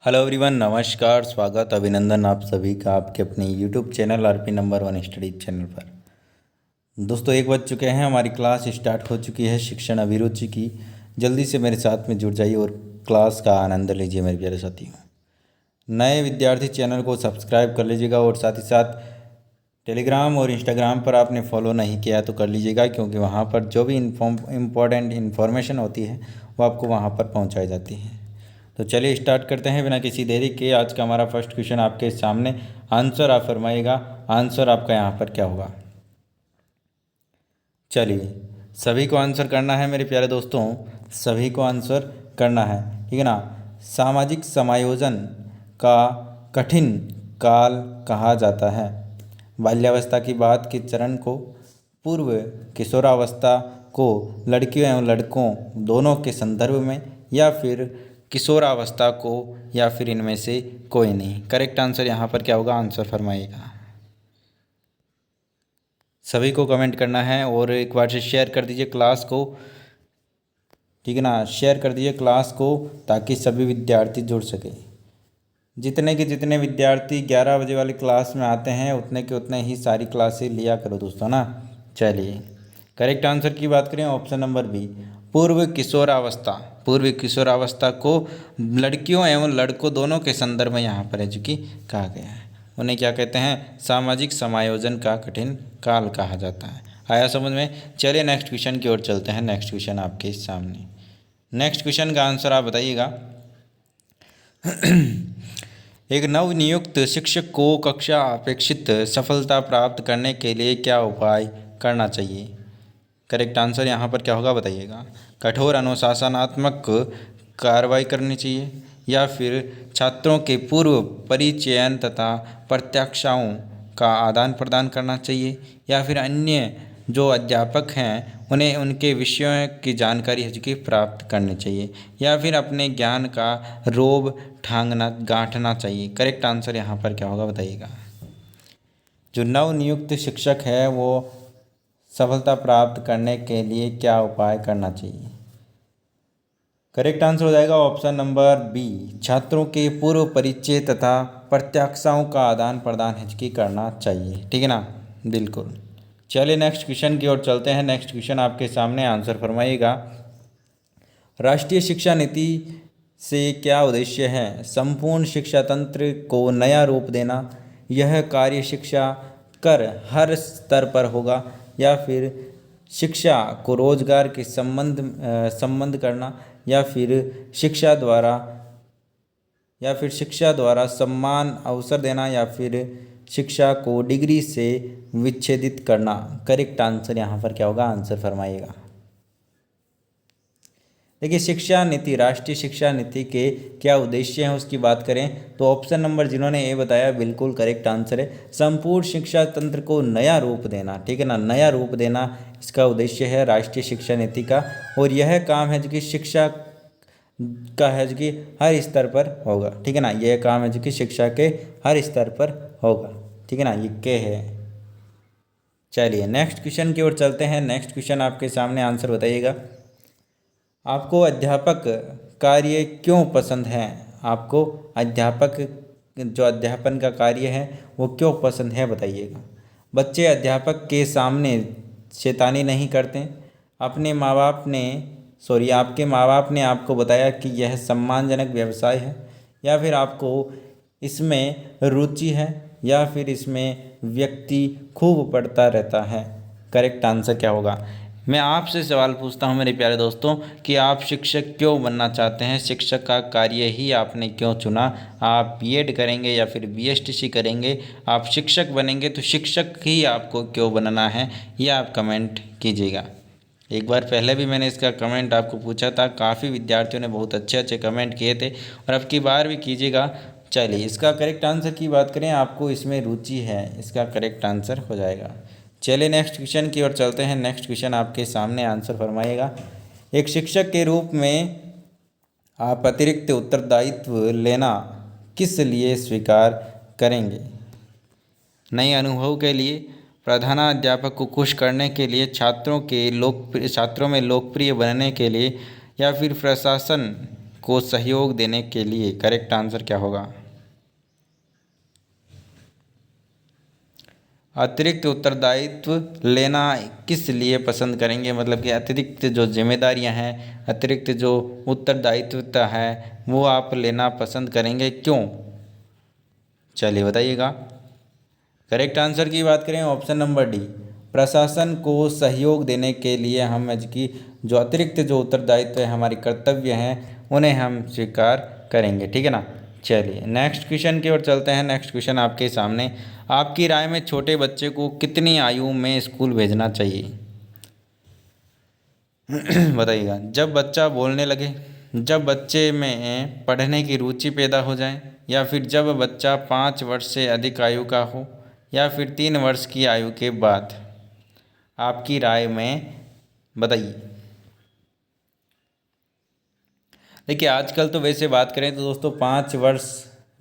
Hello everyone, नमस्कार, स्वागत, अभिनंदन आप सभी का आपके अपने YouTube channel RP number 1 study channel पर। दोस्तों, 1 बज चुके हैं, हमारी क्लास स्टार्ट हो चुकी है शिक्षण अभिरुचि की। जल्दी से मेरे साथ में जुड़ जाइए और क्लास का आनंद लीजिए मेरे प्यारे साथियों। नए विद्यार्थी चैनल को सब्सक्राइब कर लीजिएगा और साथ ही साथ टेलीग्राम और इंस्टाग्राम पर आपने फॉलो नहीं किया तो कर लीजिएगा, क्योंकि वहाँ पर जो भी इम्पोर्टेंट इन्फॉर्मेशन होती है वो आपको वहाँ पर पहुँचाई जाती है। तो चलिए स्टार्ट करते हैं बिना किसी देरी के। आज का हमारा फर्स्ट क्वेश्चन आपके सामने, आंसर आप फरमाइएगा। आंसर आपका यहाँ पर क्या होगा? चलिए, सभी को आंसर करना है मेरे प्यारे दोस्तों, सभी को आंसर करना है, ठीक है ना। सामाजिक समायोजन का कठिन काल कहा जाता है। बाल्यावस्था की बात के चरण को, पूर्व किशोरावस्था को लड़कियों एवं लड़कों दोनों के संदर्भ में, या फिर किशोरावस्था को, या फिर इनमें से कोई नहीं। करेक्ट आंसर यहाँ पर क्या होगा? आंसर फरमाइएगा। सभी को कमेंट करना है और एक बार से शेयर कर दीजिए क्लास को, ठीक है ना। शेयर कर दीजिए क्लास को ताकि सभी विद्यार्थी जुड़ सके। जितने के जितने विद्यार्थी 11 बजे वाली क्लास में आते हैं उतने के उतने ही सारी क्लासें लिया करो दोस्तों ना। चलिए, करेक्ट आंसर की बात करें, ऑप्शन नंबर बी, पूर्व किशोरावस्था। पूर्व किशोरावस्था को लड़कियों एवं लड़कों दोनों के संदर्भ में यहाँ पर है जो कि कहा गया है। उन्हें क्या कहते हैं? सामाजिक समायोजन का कठिन काल कहा जाता है। आया समझ में? चलिए नेक्स्ट क्वेश्चन की ओर चलते हैं। नेक्स्ट क्वेश्चन आपके सामने, नेक्स्ट क्वेश्चन का आंसर आप बताइएगा। एक नवनियुक्त शिक्षक को कक्षा अपेक्षित सफलता प्राप्त करने के लिए क्या उपाय करना चाहिए? करेक्ट आंसर यहाँ पर क्या होगा बताइएगा। कठोर अनुशासनात्मक कार्रवाई करनी चाहिए, या फिर छात्रों के पूर्व परिचयन तथा प्रत्याक्षाओं का आदान प्रदान करना चाहिए, या फिर अन्य जो अध्यापक हैं उन्हें उनके विषयों की जानकारी है जो कि प्राप्त करनी चाहिए, या फिर अपने ज्ञान का रोब ठांगना गांठना चाहिए। करेक्ट आंसर यहाँ पर क्या होगा बताइएगा। जो नवनियुक्त शिक्षक है वो सफलता प्राप्त करने के लिए क्या उपाय करना चाहिए? करेक्ट आंसर हो जाएगा ऑप्शन नंबर बी, छात्रों के पूर्व परिचय तथा प्रत्याक्षाओं का आदान प्रदान हिचकी करना चाहिए, ठीक है ना। बिल्कुल। चलिए नेक्स्ट क्वेश्चन की ओर चलते हैं। नेक्स्ट क्वेश्चन आपके सामने, आंसर फरमाइएगा। राष्ट्रीय शिक्षा नीति से क्या उद्देश्य है? संपूर्ण शिक्षा तंत्र को नया रूप देना, यह कार्य शिक्षा कर हर स्तर पर होगा, या फिर शिक्षा को रोजगार के संबंध करना, या फिर शिक्षा द्वारा सम्मान अवसर देना, या फिर शिक्षा को डिग्री से विच्छेदित करना। करेक्ट आंसर यहाँ पर क्या होगा? आंसर फरमाइएगा। देखिए, शिक्षा नीति, राष्ट्रीय शिक्षा नीति के क्या उद्देश्य हैं उसकी बात करें तो ऑप्शन नंबर जिन्होंने ए बताया बिल्कुल करेक्ट आंसर है। संपूर्ण शिक्षा तंत्र को नया रूप देना, ठीक है ना, नया रूप देना इसका उद्देश्य है राष्ट्रीय शिक्षा नीति का। और यह काम है जो कि शिक्षा का है जो कि हर स्तर पर होगा, ठीक है ना। यह काम है जो कि शिक्षा के हर स्तर पर होगा, ठीक है ना। ये के है। चलिए नेक्स्ट क्वेश्चन की ओर चलते हैं। नेक्स्ट क्वेश्चन आपके सामने, आंसर बताइएगा। आपको अध्यापक कार्य क्यों पसंद है? आपको अध्यापक जो अध्यापन का कार्य है वो क्यों पसंद है बताइएगा। बच्चे अध्यापक के सामने शैतानी नहीं करते। आपके माँ बाप ने आपको बताया कि यह सम्मानजनक व्यवसाय है, या फिर आपको इसमें रुचि है, या फिर इसमें व्यक्ति खूब पढ़ता रहता है। करेक्ट आंसर क्या होगा? मैं आपसे सवाल पूछता हूं मेरे प्यारे दोस्तों कि आप शिक्षक क्यों बनना चाहते हैं? शिक्षक का कार्य ही आपने क्यों चुना? आप बीएड करेंगे या फिर बीएसटीसी करेंगे? आप शिक्षक बनेंगे तो शिक्षक ही आपको क्यों बनना है, ये आप कमेंट कीजिएगा। एक बार पहले भी मैंने इसका कमेंट आपको पूछा था, काफ़ी विद्यार्थियों ने बहुत अच्छे अच्छे कमेंट किए थे, और अब की बार भी कीजिएगा। चलिए, इसका करेक्ट आंसर की बात करें, आपको इसमें रुचि है, इसका करेक्ट आंसर हो जाएगा। चलिए नेक्स्ट क्वेश्चन की ओर चलते हैं। नेक्स्ट क्वेश्चन आपके सामने, आंसर फरमाइएगा। एक शिक्षक के रूप में आप अतिरिक्त उत्तरदायित्व लेना किस लिए स्वीकार करेंगे? नए अनुभव के लिए, प्रधानाध्यापक को खुश करने के लिए, छात्रों में लोकप्रिय बनने के लिए, या फिर प्रशासन को सहयोग देने के लिए करेक्ट आंसर क्या होगा? अतिरिक्त उत्तरदायित्व लेना किस लिए पसंद करेंगे, मतलब कि अतिरिक्त जो जिम्मेदारियां हैं, अतिरिक्त जो उत्तरदायित्व है वो आप लेना पसंद करेंगे, क्यों? चलिए बताइएगा। करेक्ट आंसर की बात करें ऑप्शन नंबर डी, प्रशासन को सहयोग देने के लिए हम की जो अतिरिक्त जो उत्तरदायित्व है, हमारे कर्तव्य हैं, उन्हें हम स्वीकार करेंगे। ठीक है ना। चलिए नेक्स्ट क्वेश्चन की ओर चलते हैं। नेक्स्ट क्वेश्चन आपके सामने, आपकी राय में छोटे बच्चे को कितनी आयु में स्कूल भेजना चाहिए? बताइएगा। जब बच्चा बोलने लगे, जब बच्चे में पढ़ने की रुचि पैदा हो जाए, या फिर जब बच्चा 5 वर्ष से अधिक आयु का हो, या फिर 3 वर्ष की आयु के बाद? आपकी राय में बताइए। देखिए आजकल तो वैसे बात करें तो दोस्तों 5 वर्ष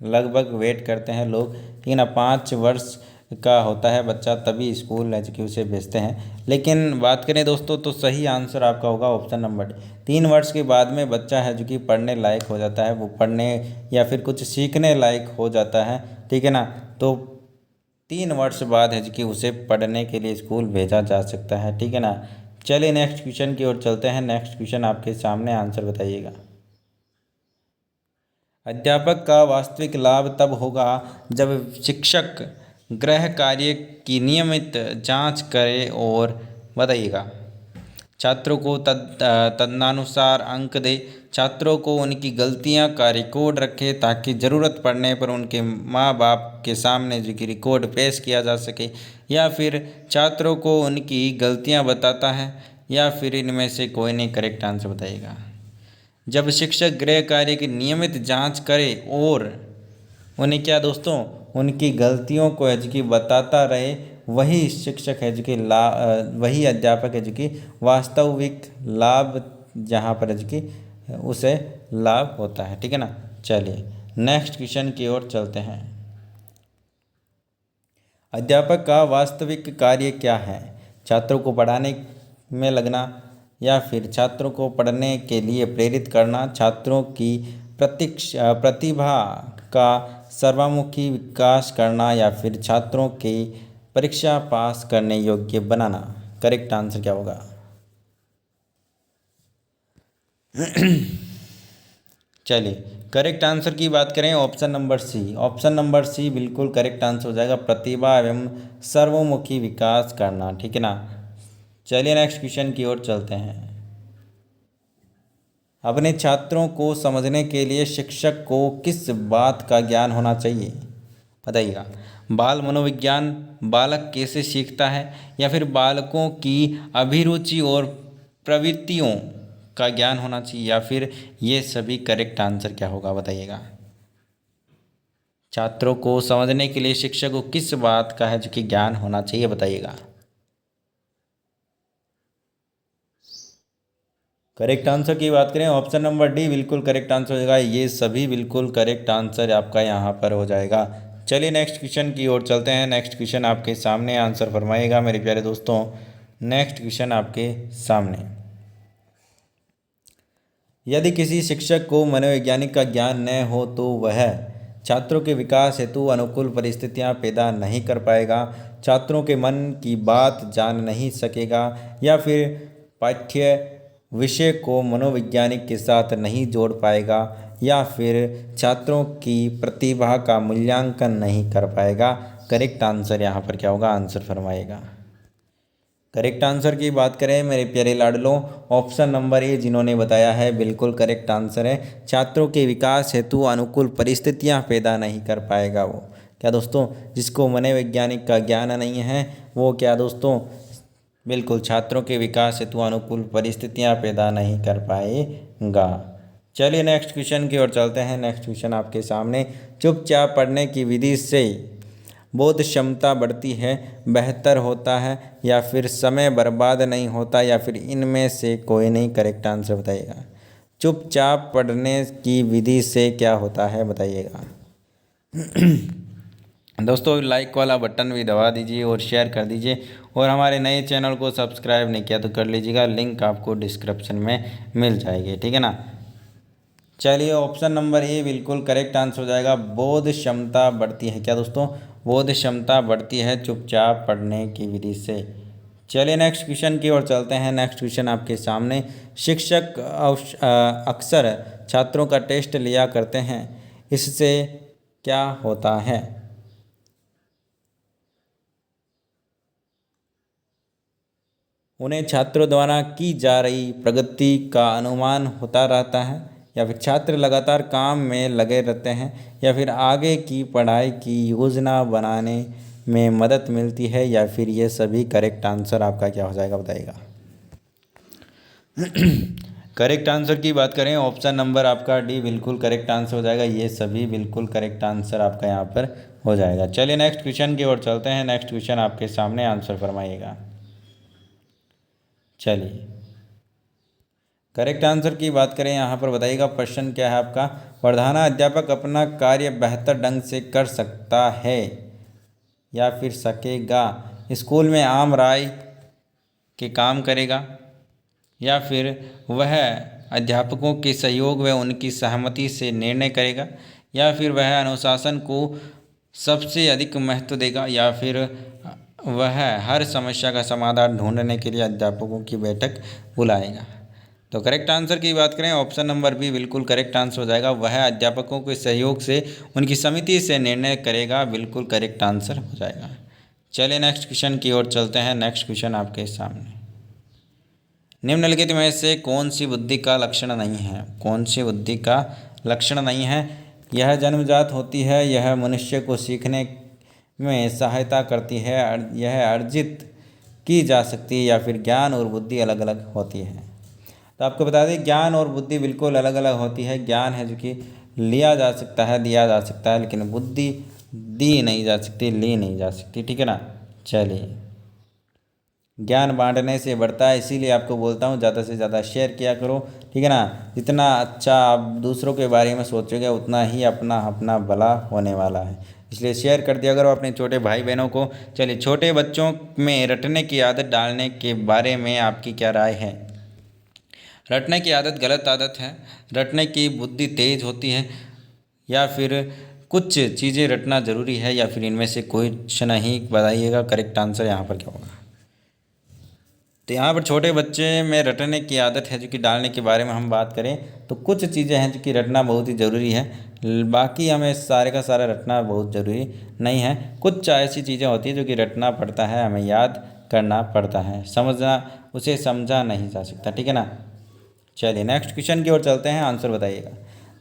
लगभग वेट करते हैं लोग, लेकिन अब 5 वर्ष का होता है बच्चा तभी स्कूल एजुकेशन से भेजते हैं। लेकिन बात करें दोस्तों तो सही आंसर आपका होगा ऑप्शन नंबर डी, 3 वर्ष के बाद में बच्चा है जो कि पढ़ने लायक हो जाता है, वो पढ़ने या फिर कुछ सीखने लायक हो जाता है। ठीक है ना। तो 3 वर्ष बाद है जो कि उसे पढ़ने के लिए स्कूल भेजा जा सकता है। ठीक है ना। चलिए नेक्स्ट क्वेश्चन की ओर चलते हैं। नेक्स्ट क्वेश्चन आपके सामने, आंसर बताइएगा। अध्यापक का वास्तविक लाभ तब होगा जब शिक्षक गृह कार्य की नियमित जांच करे और बताइएगा छात्रों को तदनुसार अंक दे, छात्रों को उनकी गलतियां का रिकॉर्ड रखे ताकि ज़रूरत पड़ने पर उनके माँ बाप के सामने जो कि रिकॉर्ड पेश किया जा सके, या फिर छात्रों को उनकी गलतियां बताता है, या फिर इनमें से कोई नहीं। करेक्ट आंसर बताइएगा। जब शिक्षक गृह कार्य की नियमित जांच करे और उन्हें क्या दोस्तों, उनकी गलतियों को है जो कि बताता रहे, वही शिक्षक है जो कि वही अध्यापक है जो कि वास्तविक लाभ जहाँ पर है जो कि उसे लाभ होता है। ठीक है ना। चलिए नेक्स्ट क्वेश्चन की ओर चलते हैं। अध्यापक का वास्तविक कार्य क्या है? छात्रों को पढ़ाने में लगना, या फिर छात्रों को पढ़ने के लिए प्रेरित करना, छात्रों की प्रतिभा का सर्वमुखी विकास करना, या फिर छात्रों की परीक्षा पास करने योग्य बनाना? करेक्ट आंसर क्या होगा? चलिए करेक्ट आंसर की बात करें option number C, option number C बिल्कुल करेक्ट आंसर हो जाएगा, प्रतिभा एवं सर्वमुखी विकास करना। ठीक है ना। चलिए नेक्स्ट क्वेश्चन की ओर चलते हैं। अपने छात्रों को समझने के लिए शिक्षक को किस बात का ज्ञान होना चाहिए? बताइएगा। बाल मनोविज्ञान, बालक कैसे सीखता है, या फिर बालकों की अभिरुचि और प्रवृत्तियों का ज्ञान होना चाहिए, या फिर ये सभी? करेक्ट आंसर क्या होगा बताइएगा। छात्रों को समझने के लिए शिक्षक को किस बात का है जो कि ज्ञान होना चाहिए, बताइएगा। करेक्ट आंसर की बात करें ऑप्शन नंबर डी बिल्कुल करेक्ट आंसर हो जाएगा। ये सभी बिल्कुल करेक्ट आंसर आपका यहाँ पर हो जाएगा। चलिए नेक्स्ट क्वेश्चन की ओर चलते हैं। नेक्स्ट क्वेश्चन आपके सामने, आंसर फरमाइएगा मेरे प्यारे दोस्तों। नेक्स्ट क्वेश्चन आपके सामने, यदि किसी शिक्षक को मनोवैज्ञानिक का ज्ञान न हो तो वह छात्रों के विकास हेतु अनुकूल परिस्थितियां पैदा नहीं कर पाएगा, छात्रों के मन की बात जान नहीं सकेगा, या फिर पाठ्य विषय को मनोवैज्ञानिक के साथ नहीं जोड़ पाएगा, या फिर छात्रों की प्रतिभा का मूल्यांकन नहीं कर पाएगा। करेक्ट आंसर यहाँ पर क्या होगा? आंसर फरमाइएगा। करेक्ट आंसर की बात करें मेरे प्यारे लाडलों, ऑप्शन नंबर ए जिन्होंने बताया है बिल्कुल करेक्ट आंसर है। छात्रों के विकास हेतु अनुकूल परिस्थितियां पैदा नहीं कर पाएगा वो क्या दोस्तों, जिसको मनोवैज्ञानिक का ज्ञान नहीं है, वो क्या दोस्तों, बिल्कुल छात्रों के विकास हेतु अनुकूल परिस्थितियां पैदा नहीं कर पाएगा। चलिए नेक्स्ट क्वेश्चन की ओर चलते हैं। नेक्स्ट क्वेश्चन आपके सामने, चुपचाप पढ़ने की विधि से बोध क्षमता बढ़ती है, बेहतर होता है, या फिर समय बर्बाद नहीं होता, या फिर इनमें से कोई नहीं? करेक्ट आंसर बताइएगा। चुपचाप पढ़ने की विधि से क्या होता है बताइएगा। दोस्तों लाइक वाला बटन भी दबा दीजिए और शेयर कर दीजिए, और हमारे नए चैनल को सब्सक्राइब नहीं किया तो कर लीजिएगा, लिंक आपको डिस्क्रिप्शन में मिल जाएगी। ठीक है ना। चलिए ऑप्शन नंबर ए बिल्कुल करेक्ट आंसर हो जाएगा। बोध क्षमता बढ़ती है। क्या दोस्तों? बोध क्षमता बढ़ती है चुपचाप पढ़ने की विधि से। चलिए नेक्स्ट क्वेश्चन की ओर चलते हैं। नेक्स्ट क्वेश्चन आपके सामने। शिक्षक अक्सर छात्रों का टेस्ट लिया करते हैं, इससे क्या होता है? उन्हें छात्रों द्वारा की जा रही प्रगति का अनुमान होता रहता है, या फिर छात्र लगातार काम में लगे रहते हैं, या फिर आगे की पढ़ाई की योजना बनाने में मदद मिलती है, या फिर ये सभी। करेक्ट आंसर आपका क्या हो जाएगा बताइएगा। करेक्ट आंसर की बात करें, ऑप्शन नंबर आपका डी बिल्कुल करेक्ट आंसर हो जाएगा। ये सभी बिल्कुल करेक्ट आंसर आपका यहाँ पर हो जाएगा। चलिए नेक्स्ट क्वेश्चन की ओर चलते हैं। नेक्स्ट क्वेश्चन आपके सामने, आंसर फरमाइएगा। चलिए करेक्ट आंसर की बात करें, यहाँ पर बताइएगा प्रश्न क्या है आपका। प्रधानाध्यापक अपना कार्य बेहतर ढंग से कर सकता है या फिर सकेगा, स्कूल में आम राय के काम करेगा, या फिर वह अध्यापकों के सहयोग व उनकी सहमति से निर्णय करेगा, या फिर वह अनुशासन को सबसे अधिक महत्व देगा, या फिर वह हर समस्या का समाधान ढूंढने के लिए अध्यापकों की बैठक बुलाएगा। तो करेक्ट आंसर की बात करें, ऑप्शन नंबर बी बिल्कुल करेक्ट आंसर हो जाएगा। वह अध्यापकों के सहयोग से उनकी समिति से निर्णय करेगा, बिल्कुल करेक्ट आंसर हो जाएगा। चलिए नेक्स्ट क्वेश्चन की ओर चलते हैं। नेक्स्ट क्वेश्चन आपके सामने। निम्नलिखित में से कौन सी बुद्धि का लक्षण नहीं है? कौन सी बुद्धि का लक्षण नहीं है? यह जन्मजात होती है, यह मनुष्य को सीखने में सहायता करती है, यह अर्जित की जा सकती है, या फिर ज्ञान और बुद्धि अलग अलग होती है। तो आपको बता दें ज्ञान और बुद्धि बिल्कुल अलग अलग होती है। ज्ञान है जो कि लिया जा सकता है, दिया जा सकता है, लेकिन बुद्धि दी नहीं जा सकती, ली नहीं जा सकती। ठीक है ना। चलिए, ज्ञान बांटने से बढ़ता है, इसीलिए आपको बोलता हूँ ज़्यादा से ज़्यादा शेयर किया करो। ठीक है ना। जितना अच्छा आप दूसरों के बारे में सोचोगे उतना ही अपना अपना भला होने वाला है, इसलिए शेयर कर दिया करो अपने छोटे भाई बहनों को। चलिए, छोटे बच्चों में रटने की आदत डालने के बारे में आपकी क्या राय है? रटने की आदत गलत आदत है। रटने की बुद्धि तेज होती है, या फिर कुछ चीज़ें रटना ज़रूरी है, या फिर इनमें से कोई नहीं? बताइएगा करेक्ट आंसर यहाँ पर क्या होगा। तो यहाँ पर छोटे बच्चे में रटने की आदत है जो कि डालने के बारे में हम बात करें तो कुछ चीज़ें हैं जो कि रटना बहुत ही ज़रूरी है, बाकी हमें सारे का सारा रटना बहुत ज़रूरी नहीं है। कुछ ऐसी चीज़ें होती हैं जो कि रटना पड़ता है, हमें याद करना पड़ता है, समझना उसे समझा नहीं जा सकता। ठीक है ना। चलिए नेक्स्ट क्वेश्चन की ओर चलते हैं, आंसर बताइएगा।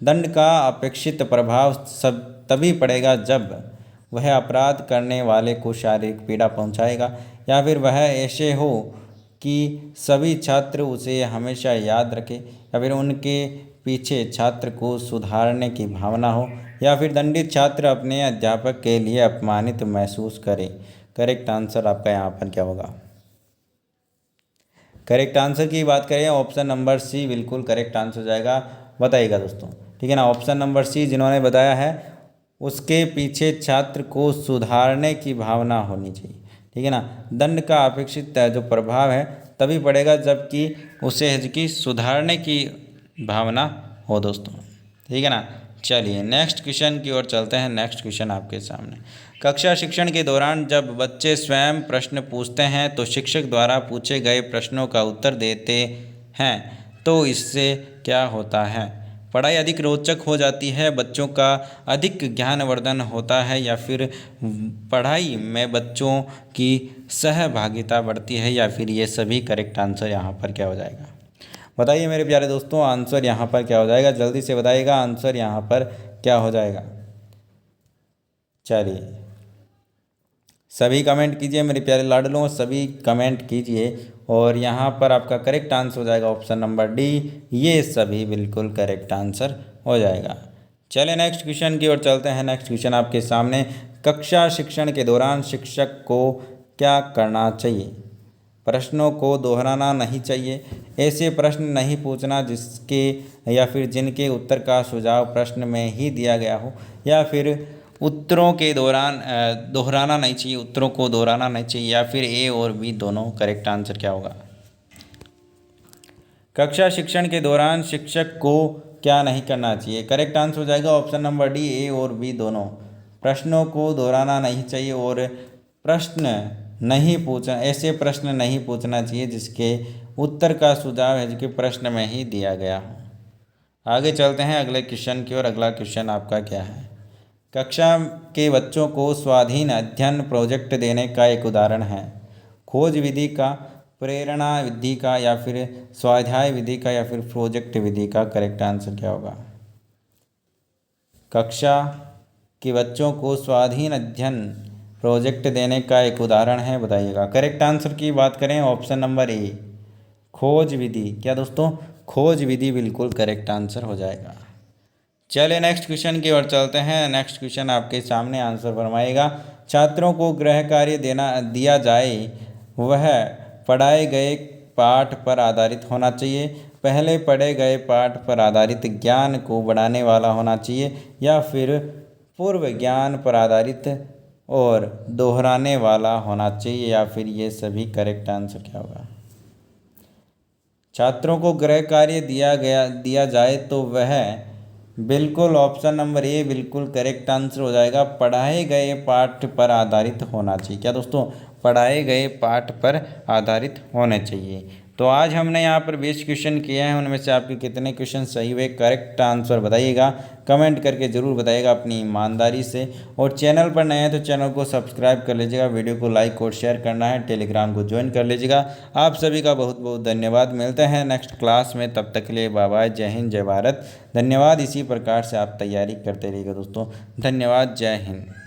दंड का अपेक्षित प्रभाव सब तभी पड़ेगा जब वह अपराध करने वाले को शारीरिक पीड़ा पहुंचाएगा, या फिर वह ऐसे हो कि सभी छात्र उसे हमेशा याद रखें, या फिर उनके पीछे छात्र को सुधारने की भावना हो, या फिर दंडित छात्र अपने अध्यापक के लिए अपमानित महसूस करे। करेक्ट आंसर आपका यहाँ पर क्या होगा? करेक्ट आंसर की बात करें, ऑप्शन नंबर सी बिल्कुल करेक्ट आंसर हो जाएगा। बताइएगा दोस्तों। ठीक है ना। ऑप्शन नंबर सी जिन्होंने बताया है, उसके पीछे छात्र को सुधारने की भावना होनी चाहिए। ठीक है ना। दंड का अपेक्षित जो प्रभाव है तभी पड़ेगा जबकि उसे की सुधारने की भावना हो दोस्तों। ठीक है ना। चलिए नेक्स्ट क्वेश्चन की ओर चलते हैं। नेक्स्ट क्वेश्चन आपके सामने। कक्षा शिक्षण के दौरान जब बच्चे स्वयं प्रश्न पूछते हैं तो शिक्षक द्वारा पूछे गए प्रश्नों का उत्तर देते हैं, तो इससे क्या होता है? पढ़ाई अधिक रोचक हो जाती है, बच्चों का अधिक ज्ञानवर्धन होता है, या फिर पढ़ाई में बच्चों की सहभागिता बढ़ती है, या फिर ये सभी। करेक्ट आंसर यहाँ पर क्या हो जाएगा? बताइए मेरे प्यारे दोस्तों, आंसर यहाँ पर क्या हो जाएगा? जल्दी से बताइएगा आंसर यहाँ पर क्या हो जाएगा। चलिए सभी कमेंट कीजिए मेरे प्यारे लाडलों, सभी कमेंट कीजिए, और यहाँ पर आपका करेक्ट आंसर हो जाएगा ऑप्शन नंबर डी, ये सभी बिल्कुल करेक्ट आंसर हो जाएगा। चलिए नेक्स्ट क्वेश्चन की ओर चलते हैं। नेक्स्ट क्वेश्चन आपके सामने। कक्षा शिक्षण के दौरान शिक्षक को क्या करना चाहिए? प्रश्नों को दोहराना नहीं चाहिए, ऐसे प्रश्न नहीं पूछना जिसके या फिर जिनके उत्तर का सुझाव प्रश्न में ही दिया गया हो, या फिर उत्तरों के दौरान दोहराना नहीं चाहिए, उत्तरों को दोहराना नहीं चाहिए, या फिर ए और बी दोनों। करेक्ट आंसर क्या होगा? कक्षा शिक्षण के दौरान शिक्षक को क्या नहीं करना चाहिए? करेक्ट आंसर हो जाएगा ऑप्शन नंबर डी, ए और बी दोनों। प्रश्नों को दोहराना नहीं चाहिए और प्रश्न नहीं पूछना, ऐसे प्रश्न नहीं पूछना चाहिए जिसके उत्तर का सुझाव है जो कि प्रश्न में ही दिया गया हो। आगे चलते हैं अगले क्वेश्चन की ओर। अगला क्वेश्चन आपका क्या है? कक्षा के बच्चों को स्वाधीन अध्ययन प्रोजेक्ट देने का एक उदाहरण है। खोज विधि का, प्रेरणा विधि का, या फिर स्वाध्याय विधि का, या फिर प्रोजेक्ट विधि का? करेक्ट आंसर क्या होगा? कक्षा के बच्चों को स्वाधीन अध्ययन प्रोजेक्ट देने का एक उदाहरण है, बताइएगा। करेक्ट आंसर की बात करें ऑप्शन नंबर ए, खोज विधि। क्या दोस्तों? खोज विधि बिल्कुल करेक्ट आंसर हो जाएगा। चलिए नेक्स्ट क्वेश्चन की ओर चलते हैं। नेक्स्ट क्वेश्चन आपके सामने आंसर फरमाएगा। छात्रों को गृह कार्य दिया जाए, वह पढ़ाए गए पाठ पर आधारित होना चाहिए, पहले पढ़े गए पाठ पर आधारित ज्ञान को बढ़ाने वाला होना चाहिए, या फिर पूर्व ज्ञान पर आधारित और दोहराने वाला होना चाहिए, या फिर ये सभी? करेक्ट आंसर क्या होगा? छात्रों को गृह कार्य दिया जाए तो वह बिल्कुल ऑप्शन नंबर ए बिल्कुल करेक्ट आंसर हो जाएगा। पढ़ाए गए पाठ पर आधारित होना चाहिए। क्या दोस्तों? पढ़ाए गए पाठ पर आधारित होने चाहिए। तो आज हमने यहाँ पर 20 क्वेश्चन किए हैं, उनमें से आपके कितने क्वेश्चन सही हुए? करेक्ट आंसर बताइएगा, कमेंट करके ज़रूर बताइएगा अपनी ईमानदारी से। और चैनल पर नए हैं तो चैनल को सब्सक्राइब कर लीजिएगा, वीडियो को लाइक और शेयर करना है, टेलीग्राम को ज्वाइन कर लीजिएगा। आप सभी का बहुत बहुत धन्यवाद। मिलते हैं नेक्स्ट क्लास में, तब तक के लिए बाय बाय। जय हिंद, जय भारत। धन्यवाद। इसी प्रकार से आप तैयारी करते रहिएगा दोस्तों। धन्यवाद। जय हिंद।